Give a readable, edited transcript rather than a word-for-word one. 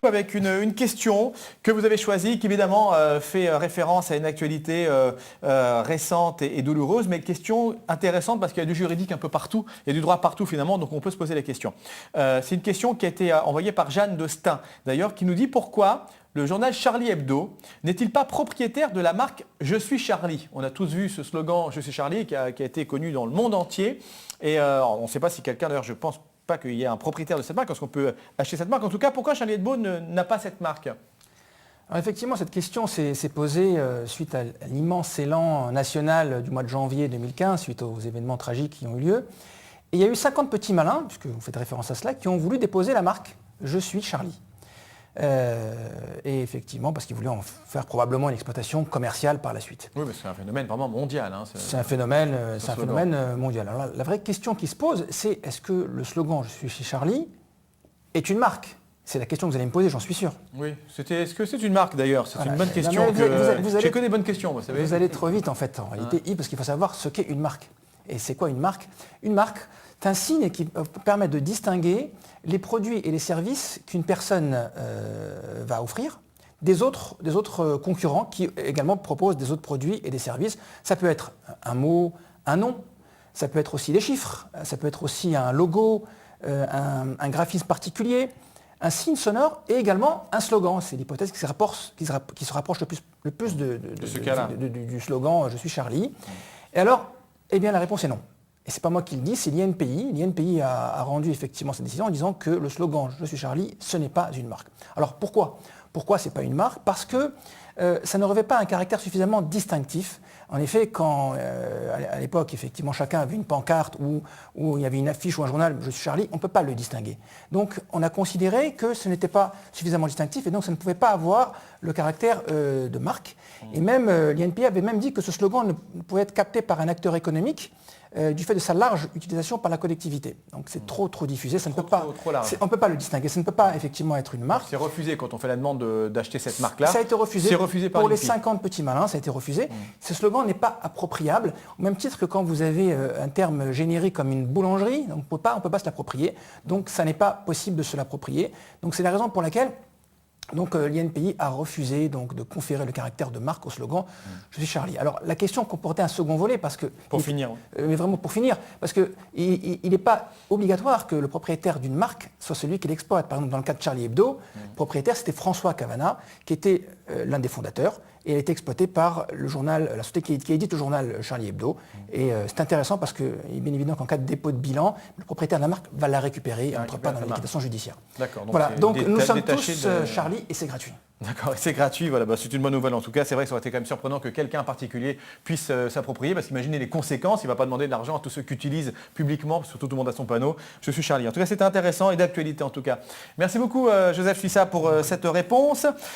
Avec une question que vous avez choisie, qui évidemment fait référence à une actualité récente et douloureuse, mais question intéressante parce qu'il y a du juridique un peu partout, il y a du droit partout finalement, donc on peut se poser la question. C'est une question qui a été envoyée par Jeanne de Stein, d'ailleurs, qui nous dit pourquoi le journal Charlie Hebdo n'est-il pas propriétaire de la marque « Je suis Charlie ». On a tous vu ce slogan « Je suis Charlie » qui a été connu dans le monde entier, et on ne sait pas si quelqu'un, d'ailleurs je pense pas qu'il y ait un propriétaire de cette marque, parce qu'on peut acheter cette marque. En tout cas, pourquoi Charlie Hebdo n'a pas cette marque? Alors effectivement, cette question s'est posée suite à l'immense élan national du mois de janvier 2015, suite aux événements tragiques qui ont eu lieu. Et il y a eu 50 petits malins, puisque vous faites référence à cela, qui ont voulu déposer la marque « Je suis Charlie ». Et effectivement, parce qu'ils voulaient en faire probablement une exploitation commerciale par la suite. Oui, mais c'est un phénomène vraiment mondial. Hein, c'est un phénomène mondial. Alors la vraie question qui se pose, c'est est-ce que le slogan « Je suis chez Charlie » est une marque? C'est la question que vous allez me poser, j'en suis sûr. Oui, est-ce que c'est une marque d'ailleurs? C'est une bonne question. J'ai que des bonnes questions, vous savez. Vous allez trop vite en fait, en réalité, parce qu'il faut savoir ce qu'est une marque. Et c'est quoi une marque? Une marque, c'est un signe qui permet de distinguer les produits et les services qu'une personne va offrir des autres concurrents qui également proposent des autres produits et des services. Ça peut être un mot, un nom, ça peut être aussi des chiffres, ça peut être aussi un logo, un graphisme particulier, un signe sonore et également un slogan. C'est l'hypothèse qui se rapproche le plus du slogan « Je suis Charlie ». Et alors, eh bien la réponse est non. Et ce n'est pas moi qui le dis, c'est l'INPI. L'INPI a rendu effectivement cette décision en disant que le slogan « Je suis Charlie », ce n'est pas une marque. Alors pourquoi? Pourquoi ce n'est pas une marque? Parce que ça ne revêt pas un caractère suffisamment distinctif. En effet, quand à l'époque, effectivement, chacun avait une pancarte où il y avait une affiche ou un journal « Je suis Charlie », on ne peut pas le distinguer. Donc on a considéré que ce n'était pas suffisamment distinctif et donc ça ne pouvait pas avoir le caractère de marque. Et même l'INPI avait même dit que ce slogan ne pouvait être capté par un acteur économique du fait de sa large utilisation par la collectivité. Donc c'est trop diffusé, on ne peut pas le distinguer, ça ne peut pas effectivement être une marque. C'est refusé quand on fait la demande d'acheter cette marque-là. Ça a été refusé, par pour les 50 petits malins, ça a été refusé. Ce slogan n'est pas appropriable, au même titre que quand vous avez un terme générique comme une boulangerie, on ne peut pas se l'approprier, donc ça n'est pas possible de se l'approprier. Donc c'est la raison pour laquelle l'INPI a refusé de conférer le caractère de marque au slogan « Je suis Charlie ». Alors la question comportait un second volet parce que... mais vraiment pour finir, parce qu'il n'est pas obligatoire que le propriétaire d'une marque soit celui qui l'exploite. Par exemple, dans le cas de Charlie Hebdo, le propriétaire c'était François Cavana, qui était l'un des fondateurs, et elle a été exploitée par la société qui édite le journal Charlie Hebdo. Et c'est intéressant parce que, bien évidemment, qu'en cas de dépôt de bilan, le propriétaire de la marque va la récupérer et n'entre pas dans la liquidation judiciaire. D'accord. Voilà, donc nous sommes tous Charlie et c'est gratuit. D'accord, c'est gratuit, voilà, c'est une bonne nouvelle en tout cas. C'est vrai que ça aurait été quand même surprenant que quelqu'un en particulier puisse s'approprier, parce qu'imaginez les conséquences, il ne va pas demander de l'argent à tous ceux qui utilisent publiquement, surtout tout le monde a son panneau. Je suis Charlie. En tout cas, c'était intéressant et d'actualité en tout cas. Merci beaucoup Joseph Suissa pour cette réponse.